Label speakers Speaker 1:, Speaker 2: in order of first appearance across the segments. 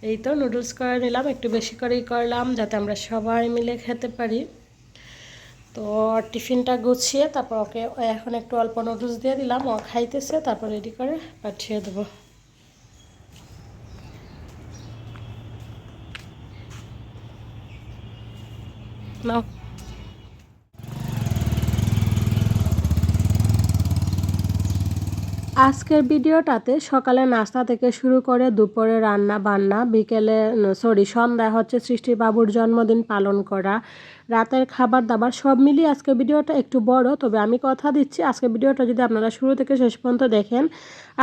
Speaker 1: এই তো নুডলস করে নিলাম, একটু বেশি করেই করলাম যাতে আমরা সবাই মিলে খেতে পারি। তো টিফিনটা গুছিয়ে তারপর ওকে এখন একটু অল্প নুডলস দিয়ে দিলাম, ও খাইতেছে, তারপর রেডি করে পাঠিয়ে দেবো। নাও। আজকের ভিডিওটাতে সকালে নাস্তা থেকে শুরু করে দুপুরে রান্না বান্না, বিকেলে সন্ধ্যায় হচ্ছে সৃষ্টি বাবুর জন্মদিন পালন করা, রাতের খাবার দাবার সব মিলিয়ে আজকের ভিডিওটা একটু বড়। তবে আমি কথা দিচ্ছি আজকের ভিডিওটা যদি আপনারা শুরু থেকে শেষ পর্যন্ত দেখেন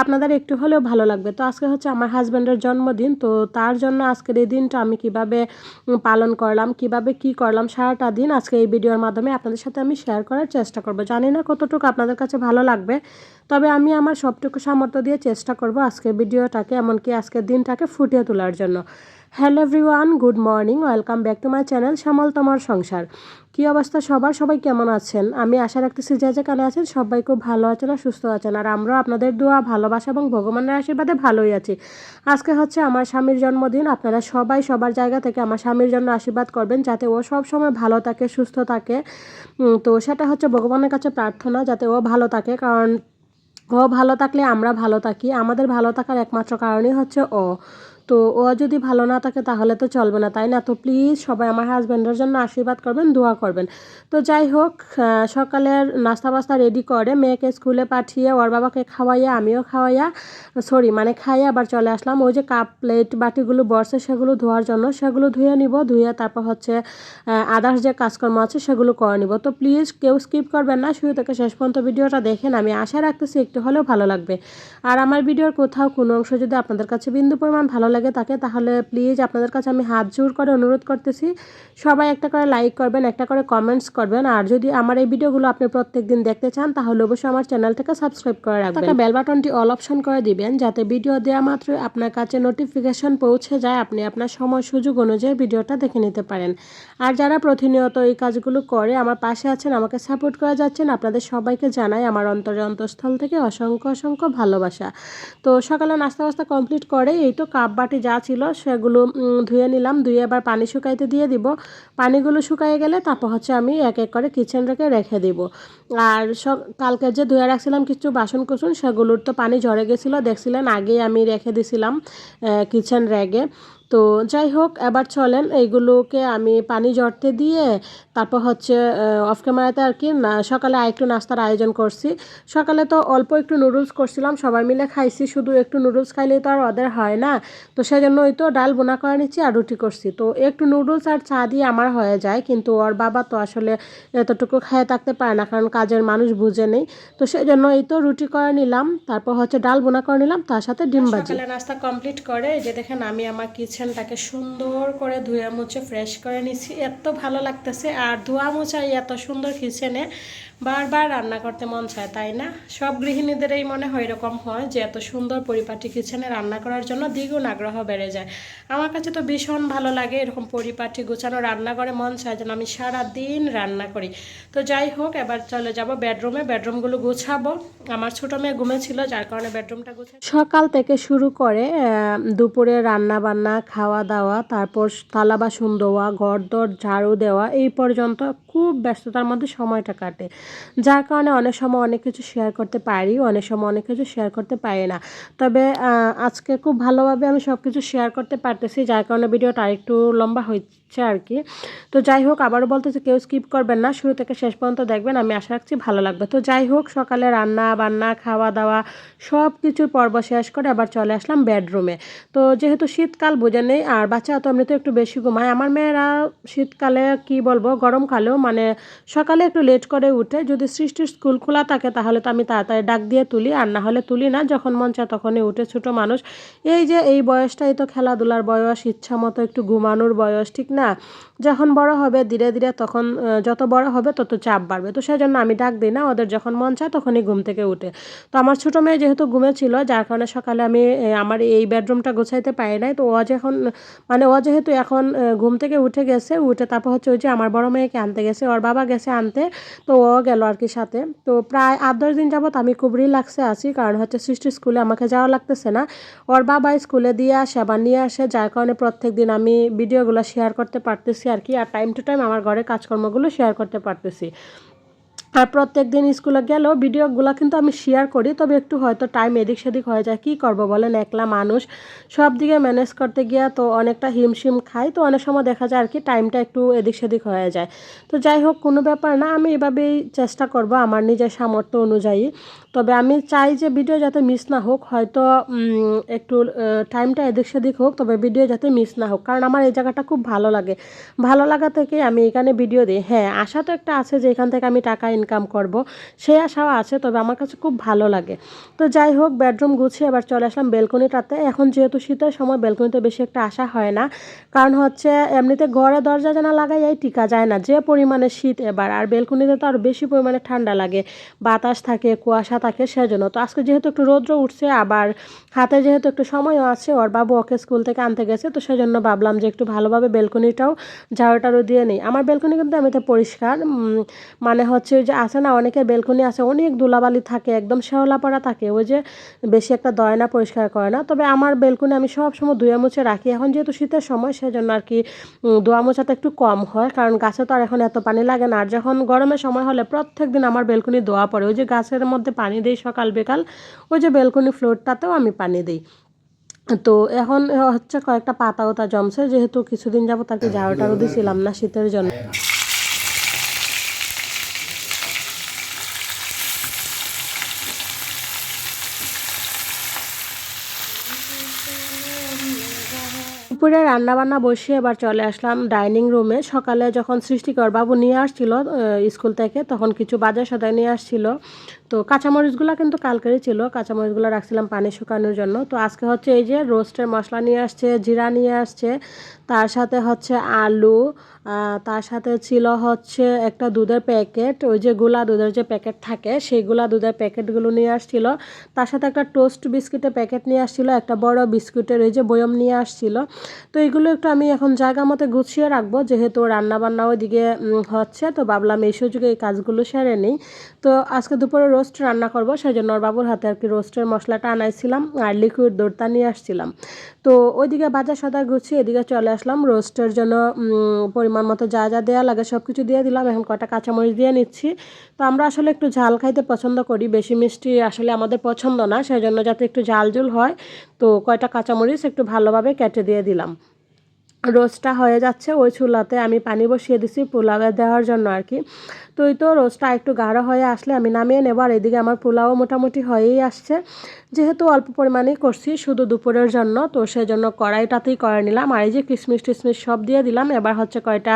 Speaker 1: আপনাদের একটু হলেও ভালো লাগবে। তো আজকে হচ্ছে আমার হাজব্যান্ডের জন্মদিন, তো তার জন্য আজকের এই দিনটা আমি কিভাবে পালন করলাম, কিভাবে কি করলাম সারাটা দিন আজকে এই ভিডিওর মাধ্যমে আপনাদের সাথে আমি শেয়ার করার চেষ্টা করব। জানি না কতটুকু আপনাদের কাছে ভালো লাগবে, তবে আমি আমার সবটুকু সামর্থ্য দিয়ে চেষ্টা করব আজকের ভিডিওটাকে, এমনকি আজকের দিনটাকে ফুটিয়ে তোলার জন্য। Hello everyone, good morning, welcome back to my channel Shyamal তোমার সংসার। কী অবস্থা সবাই কেমন আছেন? আমি আশা রাখতেছি যে যেখানে আছেন সবাই খুব ভালো আছেন আর সুস্থ আছেন, আর আমরাও আপনাদের দোয়া, ভালোবাসা এবং ভগবানের আশীর্বাদে ভালোই আছি। আজকে হচ্ছে আমার স্বামীর জন্মদিন। আপনারা সবাই সবার জায়গা থেকে আমার স্বামীর জন্য আশীর্বাদ করবেন যাতে ও সব সময় ভালো থাকে, সুস্থ থাকে। তো সেটা হচ্ছে ভগবানের কাছে প্রার্থনা যাতে ও ভালো থাকে, কারণ ও ভালো থাকলে আমরা ভালো থাকি। আমাদের ভালো থাকার একমাত্র কারণই হচ্ছে ও। তো ও যদি ভালো না থাকে তাহলে তো চলবে না, তাই না? তো প্লিজ সবাই আমার হাজব্যান্ডের জন্য আশীর্বাদ করবেন, দোয়া করবেন। তো যাই হোক, সকালের নাস্তা বাস্তা রেডি করে মেয়েকে স্কুলে পাঠিয়ে ওর বাবাকে খাওয়াইয়া আমিও খাইয়ে আবার চলে আসলাম। ওই যে কাপ প্লেট বাটিগুলো বসে সেগুলো ধোয়ার জন্য, সেগুলো ধুয়ে নিব, ধুয়ে তারপর হচ্ছে আদার্স যে কাজকর্ম আছে সেগুলো করে নিব। তো প্লিজ কেউ স্কিপ করবেন না, শুরু থেকে শেষ পর্যন্ত ভিডিওটা দেখেন। আমি আশা রাখতেছি একটু হলেও ভালো লাগবে। আর আমার ভিডিওর কোথাও কোনো অংশ যদি আপনাদের কাছে বিন্দু পরিমাণ ভালো লাগে থাকে তাহলে প্লিজ আপনাদের কাছে আমি হাত জোর করে অনুরোধ করতেছি সবাই একটা করে লাইক করবেন, একটা করে কমেন্টস করবেন। আর যদি আমার এই ভিডিওগুলো আপনি প্রত্যেকদিন দেখতে চান তাহলে অবশ্যই আমার চ্যানেলটাকে সাবস্ক্রাইব করে রাখবেন, বেল বাটনটি অল অপশন করে দিবেন যাতে ভিডিও দেওয়া মাত্রই আপনার কাছে নোটিফিকেশন পৌঁছে যায়, আপনি আপনার সময় সুযোগ অনুযায়ী ভিডিওটা দেখে নিতে পারেন। আর যারা প্রতিনিয়ত এই কাজগুলো করে আমার পাশে আছেন, আমাকে সাপোর্ট করে যাচ্ছেন, আপনাদের সবাইকে জানাই আমার অন্তরস্থল থেকে অসংখ্য ভালোবাসা। তো সকালে নাস্তা বাস্তা কমপ্লিট করে এই তো কাপ বাটি যা ছিল সেগুলো ধুয়ে নিলাম, ধুয়ে আবার পানি শুকাইতে দিয়ে দিব। পানিগুলো শুকাইয়ে গেলে তারপর হচ্ছে আমি এক এক করে কিচেন রেখে দিব। আর কালকে যে ধুয়ে রাখছিলাম কিছু বাসন কুসন সেগুলোর তো পানি ঝরে গেছিলো, দেখছিলেন আগেই আমি রেখে দিছিলাম কিচেন র্যাগে। তো যাই হোক, এবার চলেন এইগুলোকে আমি পানি ঝরতে দিয়ে তারপর হচ্ছে অফ ক্যামেরাতে আর কি সকালে আরেকটু নাস্তার আয়োজন করছি। সকালে তো অল্প একটু নুডলস করছিলাম, সবাই মিলে খাইছি, শুধু একটু নুডলস খাইলেই তো আর ওদের হয় না। তো সেই জন্য ওই তো ডাল বোনা করে নিচ্ছি আর রুটি করছি। তো একটু নুডলস আর চা দিয়ে আমার হয়ে যায়, কিন্তু ওর বাবা তো আসলে এতটুকু খেয়ে থাকতে পারে না, কারণ কাজের মানুষ বুঝে নেই। তো সেই জন্য এই তো রুটি করে নিলাম, তারপর হচ্ছে ডাল বোনা করে নিলাম, তার সাথে ডিম ভাজি। সকালে নাস্তা কমপ্লিট করে এই যে দেখেন আমি আমার কিচেনটাকে সুন্দর করে ধুয়ে মুছে ফ্রেশ করে নিচ্ছি। এত ভালো লাগতেছে, আর ধোয়া মোছা এত সুন্দর কিচেনে বারবার রান্না করতে মন চায়, তাই না? সব গৃহিণীদেরই মনে হয় এরকম হয় যে এত সুন্দর পরিপাটি কিচেনে রান্না করার জন্য দ্বিগুণ আগ্রহ বেড়ে যায়। আমার কাছে তো ভীষণ ভালো লাগে এরকম পরিপাটি গোছানো রান্না করে, মন চায় যেন আমি সারা দিন রান্না করি। তো যাই হোক, এবার চলে যাব বেডরুমগুলো গোছাবো। আমার ছোটো মেয়ে ঘুমেছিল যার কারণে বেডরুমটা গোছাই। সকাল থেকে শুরু করে দুপুরে রান্না বান্না, খাওয়া দাওয়া, তারপর থালা বাসন ধোয়া, ঘর দর ঝাড়ু দেওয়া, এই পর্যন্ত খুব ব্যস্ততার মধ্যে সময়টা কাটে, যার কারণে অনেক সময় অনেক কিছু শেয়ার করতে পারি, অনেক সময় অনেক কিছু শেয়ার করতে পারি না। তবে আজকে খুব ভালোভাবে আমি সব কিছু শেয়ার করতে পারতেছি, যার কারণে ভিডিওটা আরেকটু লম্বা হচ্ছে আর কি। তো যাই হোক, আবারও বলতেছি কেউ স্কিপ করবেন না, শুরু থেকে শেষ পর্যন্ত দেখবেন, আমি আশা রাখছি ভালো লাগবে। তো যাই হোক, সকালে রান্না বান্না, খাওয়া দাওয়া সব কিছুর পর্ব শেষ করে আবার চলে আসলাম বেডরুমে। তো যেহেতু শীতকাল বোঝা নেই, আর বাচ্চা তো এমনিতে একটু বেশি ঘুমায়, আমার মেয়েরা শীতকালে কি বলবো গরমকালেও মানে সকালে একটু লেট করে উঠে। যদি সৃষ্টির স্কুল খোলা থাকে তাহলে তো আমি তাড়াতাড়ি ডাক দিয়ে তুলি, আর না হলে তুলি না, যখন মন চায় তখনই উঠে। ছোটো মানুষ, এই যে এই বয়সটাই তো খেলাধুলার বয়স, ইচ্ছা মতো একটু ঘুমানোর বয়স, ঠিক না? যখন বড় হবে ধীরে ধীরে তখন যত বড় হবে তত চাপ বাড়বে, তো সেজন্য আমি ডাক দিই না, ওদের যখন মন চায় তখনই ঘুম থেকে উঠে। তো আমার ছোটো মেয়ে যেহেতু ঘুমেছিল যার কারণে সকালে আমি আমার এই বেডরুমটা গোছাইতে পারি নাই। তো ও যখন মানে ও যেহেতু এখন ঘুম থেকে উঠে গেছে, উঠে তারপর হচ্ছে ওই যে আমার বড় মেয়েকে আনতে গেছে, ওর বাবা গেছে আনতে, তো ও গেল আর কি সাথে। তো প্রায় 8-10 দিন যাবত আমি খুব রিল্যাক্সে আছি, কারণ হচ্ছে সৃষ্টি স্কুলে আমাকে যাওয়া লাগতেছে না, ওর বাবা স্কুলে দিয়ে আসে আবার নিয়ে আসে, যার কারণে প্রত্যেক দিন আমি ভিডিওগুলো শেয়ার করতে পারতেছি আর কি, আর টাইম টু টাইম আমার ঘরের কাজকর্মগুলো শেয়ার করতে পারতেছি। আর প্রত্যেক দিন স্কুলে গেলেও ভিডিওগুলো কিন্তু আমি শেয়ার করি, তবে একটু হয়তো টাইম এদিক সেদিক হয়ে যায়, কী করবো বলেন, একলা মানুষ, সব দিকে ম্যানেজ করতে গিয়ে তো অনেকটা হিমশিম খাই, তো অনেক সময় দেখা যায় আর কি টাইমটা একটু এদিক সেদিক হয়ে যায়। তো যাই হোক, কোনো ব্যাপার না, আমি এভাবেই চেষ্টা করব আমার নিজের সামর্থ্য অনুযায়ী। তবে আমি চাই যে ভিডিও যাতে মিস না হোক, হয়তো একটু টাইমটা এদিক সেদিক হোক, তবে ভিডিও যাতে মিস না হোক, কারণ আমার এই জায়গাটা খুব ভালো লাগে, ভালো লাগা থেকে আমি এখানে ভিডিও দিই। হ্যাঁ, আশা তো একটা আছে যে এখান থেকে আমি টাকা ইনকাম করব, সেই আশাও আছে, তবে আমার কাছে খুব ভালো লাগে। তো যাই হোক, বেডরুম গুছিয়ে এবার চলে আসলাম বেলকনিটাতে। এখন যেহেতু শীতের সময় বেলকনিতে বেশি একটা আসা হয় না, কারণ হচ্ছে এমনিতে ঘরে দরজা জানা লাগাই টিকা যায় না, যে পরিমাণে শীত এবার, আর বেলকনিতে তো আরও বেশি পরিমাণে ঠান্ডা লাগে, বাতাস থাকে, কুয়াশা থাকে, সেজন্য। তো আজকে যেহেতু একটু রৌদ্র উঠছে, আবার হাতে যেহেতু একটু সময়ও আছে, ওর বাবু ওকে স্কুল থেকে আনতে গেছে, তো সেজন্য ভাবলাম যে একটু ভালোভাবে বেলকনিটাও ঝাড়ু দিয়ে নিই। আমার বেলকনি কিন্তু এমনিতে পরিষ্কার, মানে হচ্ছে ওই যে আছে না, অনেকের বেলকনি আছে অনেক ধুলাবালি থাকে, একদম শ্যাওলা পড়া থাকে, ওই যে বেশি একটা ধয় না, পরিষ্কার করে না। তবে আমার বেলকনি আমি সব সময় ধুয়ে মুছে রাখি, এখন যেহেতু শীতের সময় সেজন্য আর কি ধোয়া মোছাটা একটু কম হয়, কারণ গাছে তো আর এখন এত পানি লাগে না। আর যখন গরমের সময় হলে প্রত্যেক দিন আমার বেলকনি ধোয়া পড়ে, ওই যে গাছের মধ্যে পানি দিই সকাল বিকাল, ওই যে বেলকনি ফ্লোরটাতেও আমি পানি দিই। তো এখন হচ্ছে কয়েকটা পাতা ওতা জমছে, যেহেতু কিছুদিন যাবত আর কি ঝাড়ু টাড়ু দিছিলাম না শীতের জন্য। দুপুরে রান্নাবান্না বসিয়ে এবার চলে আসলাম ডাইনিং রুমে। সকালে যখন সৃষ্টিকর বাবু নিয়ে আসছিল স্কুল থেকে, তখন কিছু বাজার সদাই নিয়ে আসছিল। তো কাঁচামরিচগুলো কিন্তু কালকেরই ছিল, কাঁচামরিচগুলো রাখছিলাম পানি শুকানোর জন্য। তো আজকে হচ্ছে এই যে রোস্টের মশলা নিয়ে আসছে, জিরা নিয়ে আসছে, তার সাথে হচ্ছে আলু, তার সাথে ছিল হচ্ছে একটা দুধের প্যাকেট, ওই যে গুলা দুধের যে প্যাকেট থাকে সেই গুলা দুধের প্যাকেটগুলো নিয়ে আসছিল, তার সাথে একটা টোস্ট বিস্কিটের প্যাকেট নিয়ে আসছিল, একটা বড় বিস্কুটের ওই যে বয়ম নিয়ে আসছিল। তো এইগুলো একটু আমি এখন জায়গা মতো গুছিয়ে রাখবো, যেহেতু রান্নাবান্না ওইদিকে হচ্ছে, তো ভাবলাম এই সুযোগে এই কাজগুলো সেরে নিই। তো আজকে দুপুরে রোস্ট রান্না করবো, সেই জন্য ওর বাবুর হাতে আর কি রোস্টের মশলাটা আনাইছিলাম, আর লিকুইড দুধটা নিয়ে আসছিলাম। তো ওইদিকে বাজার সদাই গুছিয়ে এদিকে চলে আসলাম রোস্টের জন্য পরিমাণ মতো যা যা দেওয়া লাগে সব কিছু দিয়ে দিলাম। এখন কটা কাঁচামরিচ দিয়ে নিচ্ছি। তো আমরা আসলে একটু ঝাল খাইতে পছন্দ করি, বেশি মিষ্টি আসলে আমাদের পছন্দ না, সেই জন্য যাতে একটু ঝাল ঝুল হয়, তো কয়টা কাঁচামরিচ একটু ভালোভাবে কেটে দিয়ে দিলাম। রোস্টটা হয়ে যাচ্ছে, ওই চুলাতে আমি পানি বসিয়ে দিছি পোলাওয়ে দেওয়ার জন্য আর কি। তো এই তো রোস্টটা একটু গাঢ় হয়ে আসলে আমি নামিয়ে নেব, আর এদিকে আমার পোলাও মোটামুটি হয়েই আসছে। যেহেতু অল্প পরিমাণেই করছি শুধু দুপুরের জন্য, তো সেজন্য কড়াইটাতেই করে নিলাম, আর এই যে কিশমিশ টিশমিশ সব দিয়ে দিলাম। এবার হচ্ছে কয়টা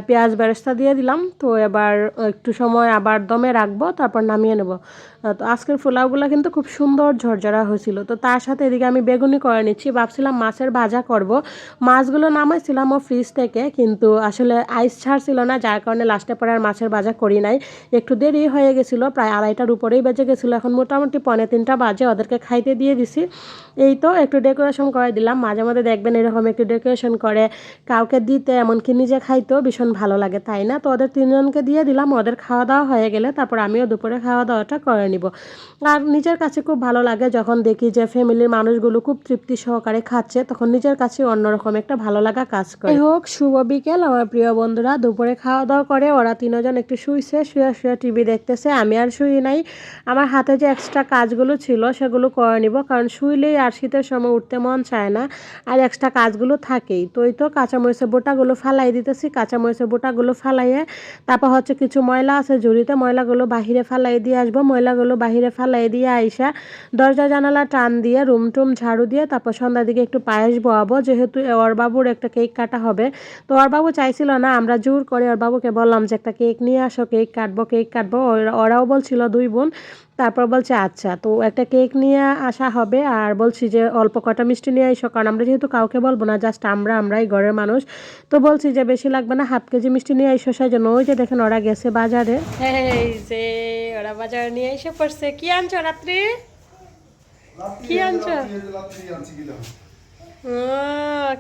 Speaker 1: পেঁয়াজ বেরেস্তা দিয়ে দিলাম। তো এবার একটু সময় আবার দমে রাখবো, তারপর নামিয়ে নেব। তো আজকের পোলাওগুলো কিন্তু খুব সুন্দর ঝরঝরা হয়েছিল। তো তার সাথে এদিকে আমি বেগুনি করে নিচ্ছি, ভাবছিলাম মাছের ভাজা করব, মাছগুলো নামাইছিলাম ও ফ্রিজ থেকে, কিন্তু আসলে আইস ছাড়ছিল না, যার কারণে লাস্টে পরে আর মাছের ভাজা করি নাই। একটু দেরি হয়ে গেছিলো, প্রায় 2:30টার উপরেই বেজে গেছিলো, এখন মোটামুটি 2:45 বাজে, ওদেরকে খাইতে দিয়ে দিছি। এই তো একটু ডেকোরেশন করে দিলাম, মাঝে মাঝে দেখবেন এরকম একটু ডেকোরেশন করে কাউকে দিতে, এমনকি নিজে খাইতেও ভীষণ ভালো লাগে, তাই না? তো ওদের 3জনকে দিয়ে দিলাম, ওদের খাওয়া দাওয়া হয়ে গেলে তারপর আমিও দুপুরে খাওয়া দাওয়াটা করে নিব। আর নিজের কাছে খুব ভালো লাগে যখন দেখি যে ফ্যামিলির মানুষগুলো খুব তৃপ্তি সহকারে খাচ্ছে, তখন নিজের কাছে অন্যরকম একটা ভালো লাগা কাজ করে। যাই হোক, শুভ বিকেল আমার প্রিয় বন্ধুরা। দুপুরে খাওয়া দাওয়া করে ওরা 3জন একটু শুইছে, শুয়ে শুয়ে টিভি দেখতেছে, আমি আর শুই নাই। আমার হাতে যে এক্সট্রা কাজগুলো ছিল সেগুলো করে নিব, কারণ শুইলেই আর শীতের সময় উঠতে মন চায় না, আর এক্সট্রা কাজগুলো থাকেই। তো এই তো কাঁচামরিচের বোটাগুলো ফালাই দিতেছি, কাঁচামরিচের বোটাগুলো ফালাইয়ে তারপর হচ্ছে কিছু ময়লা আছে ঝুড়িতে, ময়লাগুলো বাহিরে ফালাই দিয়ে আসবো, ময়লাগুলো বাহিরে ফালাই দিয়ে আইসা দরজা জানালা টান দিয়ে রুম টুম ঝাড়ু দিয়ে তারপর সন্ধ্যার দিকে একটু পায়েস বোয়াবো, যেহেতু ওর বাবুর একটা কেক কাটা হবে। তো ওর বাবু চাইছিল না, আমরা জোর করে ওর বাবুকে বললাম যে একটা কেক নিয়ে আসো কেক কাটবো ওরাও বলছিল 2 বোন। তারপর বলছে আচ্ছা, তো একটা কেক নিয়ে আসা হবে আর বলছি যে অল্প কটা মিষ্টি নিয়ে এসো, কারণ আমরা যেহেতু কাউকে বলবো না, জাস্ট আমরাই ঘরের মানুষ। তো বলছি যে বেশি লাগবে না, ½ কেজি মিষ্টি নিয়ে এসো। সেই জন্য ওই যে দেখেন ওরা গেছে বাজারে। এই যে ওরা বাজারে নিয়ে এসে পড়ছে। কি আনছো রাত্রি? কি আনছো?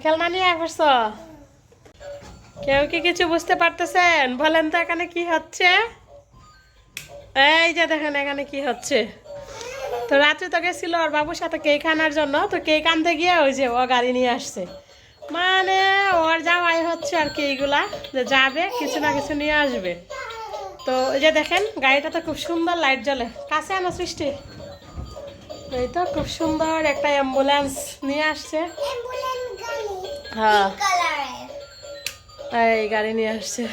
Speaker 1: খেলনা নিয়ে আসছো? কেউ কি কিছু বুঝতে পারতেছেন? বলেন তো এখানে কি হচ্ছে? এই যে দেখেন এখানে কি হচ্ছে। তো রাত্রে তো গেছিল ওর বাবুর সাথে কেক আনার জন্য, তো কেক আনতে গিয়ে ওই যে ও গাড়ি নিয়ে আসছে, মানে ওর যাওয়াই হচ্ছে আর কি এইগুলা, যে যাবে কিছু না কিছু নিয়ে আসবে। তো ওই যে দেখেন গাড়িটা তো খুব সুন্দর লাইট জ্বলে। কাছে আনো সৃষ্টি। এই তো খুব সুন্দর একটা অ্যাম্বুলেন্স নিয়ে আসছে। হ্যাঁ এই গাড়ি নিয়ে আসছে।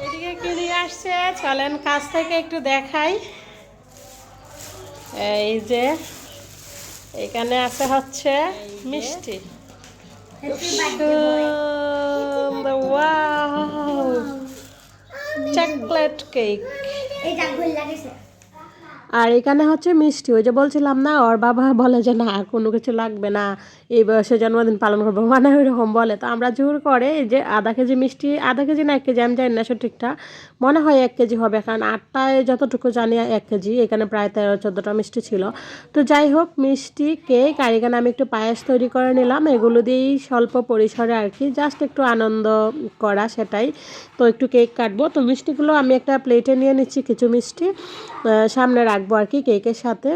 Speaker 1: এদিকে কি নিয়ে আসছে চলেন কাছ থেকে একটু দেখাই। এই যে এখানে আছে হচ্ছে মিষ্টি, চকলেট কেক। আর এখানে হচ্ছে মিষ্টি। ওই যে বলছিলাম না ওর বাবা বলে যে না কোনো কিছু লাগবে না, এই বয়সে জন্মদিন পালন করবো, মানে ওই রকম বলে। তো আমরা জোর করে এই যে ½ কেজি মিষ্টি, ½ কেজি না 1 কেজি, আমি জানি না সঠিকটা, মনে হয় 1 কেজি হবে, কারণ 8টায় যতটুকু জানি 1 কেজি, এখানে প্রায় 13-14টা মিষ্টি ছিল। তো যাই হোক মিষ্টি কেক আর এখানে আমি একটু পায়েস তৈরি করে নিলাম, এগুলো দিয়েই স্বল্প পরিসরে আর কি, জাস্ট একটু আনন্দ করা সেটাই। তো একটু কেক কাটবো, তো মিষ্টিগুলো আমি একটা প্লেটে নিয়ে নিচ্ছি, কিছু মিষ্টি সামনে রাখবো আর কি কেকের সাথে।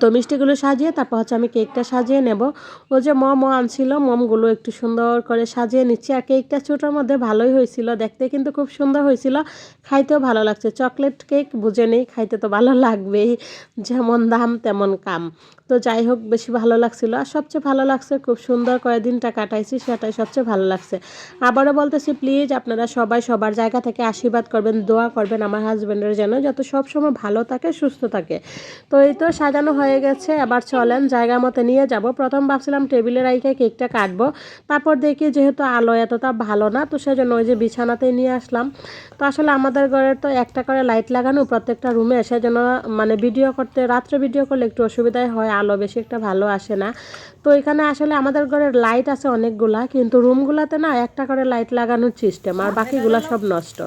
Speaker 1: তো মিষ্টিগুলো সাজিয়ে তারপর হচ্ছে আমি কেকটা সাজিয়ে নেব। ও যে মমও আনছিল, মমগুলো একটু সুন্দর করে সাজিয়ে নিচ্ছি। আর কেকটা ছোটোর মধ্যে ভালোই হয়েছিল, দেখতে কিন্তু খুব সুন্দর হয়েছিল, খাইতেও ভালো লাগছে। চকলেট কেক বুঝে নেই, খাইতে তো ভালো লাগবেই, যেমন দাম তেমন কাম। তো যাই হোক বেশি ভালো লাগছিল। আর সবচেয়ে ভালো লাগছে খুব সুন্দর করে দিনটা কাটাইছি, সেটাই সবচেয়ে ভালো লাগছে। আবারও বলতেছি প্লিজ আপনারা সবাই সবার জায়গা থেকে আশীর্বাদ করবেন, দোয়া করবেন আমার হাজব্যান্ডের যেন যত সবসময় ভালো থাকে, সুস্থ থাকে। তো এই তো সাজানো হয়ে গেছে, এবার চলেন জায়গা মতো নিয়ে যাব। প্রথম ভাবছিলাম টেবিলে রাইখে কেকটা কাটবো, তারপর দেখি যেহেতু আলো এতটা ভালো না, তো সেজন্য ওই যে বিছানাতেই নিয়ে আসলাম। তো আসলে আমাদের ঘরের তো একটা করে লাইট লাগানো প্রত্যেকটা রুমে, সেজন্য মানে ভিডিও করতে, রাত্রে ভিডিও করলে একটু অসুবিধাই হয়, আলো বেশি একটা ভালো আসে না। তো এখানে আসলে আমাদের ঘরের লাইট আছে অনেকগুলা, কিন্তু রুমগুলাতে না একটা করে লাইট লাগানোর সিস্টেম, আর বাকিগুলা সব নষ্ট।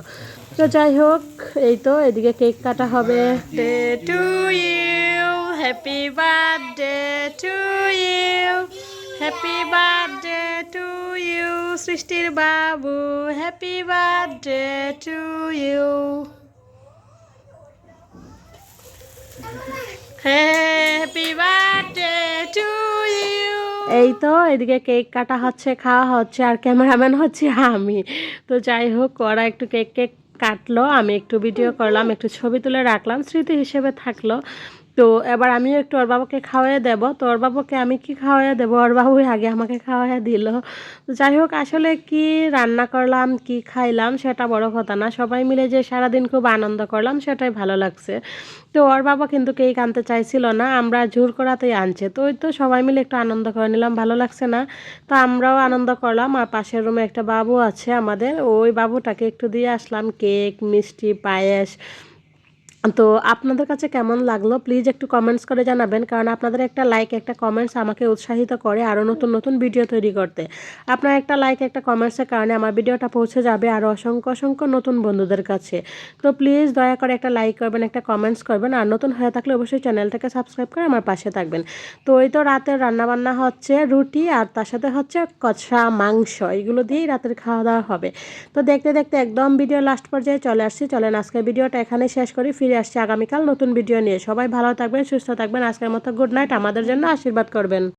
Speaker 1: তো যাই হোক এই তো এদিকে কেক কাটা হবে। Happy birthday to you, happy birthday to you সৃষ্টির বাবু, happy birthday to you. Happy birthday to you. এই তো এদিকে কেক কাটা হচ্ছে, খাওয়া হচ্ছে, আর ক্যামেরাম্যান হচ্ছে আমি। তো যাই হোক ওরা একটু কেক কাটলো, আমি একটু ভিডিও করলাম, একটু ছবি তুলে রাখলাম, স্মৃতি হিসেবে থাকলো। তো এবার আমিও একটু ওর বাবাকে খাওয়াইয়ে দেবো। তো ওর বাবাকে আমি কি খাওয়াইয়ে দেবো, ওর বাবুই আগে আমাকে খাওয়াইয়ে দিল। তো যাই হোক আসলে কি রান্না করলাম, কি খাইলাম সেটা বড় কথা না, সবাই মিলে যে সারাদিন খুব আনন্দ করলাম সেটাই ভালো লাগছে। তো ওর বাবা কিন্তু কেক আনতে চাইছিল না, আমরা জোর করাতেই আনছে। তো ওই তো সবাই মিলে একটু আনন্দ করে নিলাম, ভালো লাগছে না? তো আমরাও আনন্দ করলাম। আর পাশের রুমে একটা বাবু আছে আমাদের, ওই বাবুটাকে একটু দিয়ে আসলাম কেক, মিষ্টি, পায়েস। তো আপনাদের কাছে কেমন লাগলো প্লিজ একটু কমেন্টস করে জানাবেন, কারণ আপনাদের একটা লাইক একটা কমেন্টস আমাকে উৎসাহিত করে আরও নতুন নতুন ভিডিও তৈরি করতে। আপনার একটা লাইক একটা কমেন্টসের কারণে আমার ভিডিওটা পৌঁছে যাবে আরও অসংখ্য অসংখ্য নতুন বন্ধুদের কাছে। তো প্লিজ দয়া করে একটা লাইক করবেন, একটা কমেন্টস করবেন, আর নতুন হয়ে থাকলে অবশ্যই চ্যানেলটাকে সাবস্ক্রাইব করে আমার পাশে থাকবেন। তো এই তো রাতের রান্নাবান্না হচ্ছে রুটি, আর তার সাথে হচ্ছে কষা মাংস, এগুলো দিয়েই রাতের খাওয়া দাওয়া হবে। তো দেখতে দেখতে একদম ভিডিও লাস্ট পর্যায়ে চলে আসছি। চলেন আজকের ভিডিওটা এখানে শেষ করি, ফিরে আসছি আগামীকাল নতুন ভিডিও নিয়ে। সবাই ভালো থাকবেন, সুস্থ থাকবেন। আজকের মতো গুড নাইট, আমাদের জন্য আশীর্বাদ করবেন।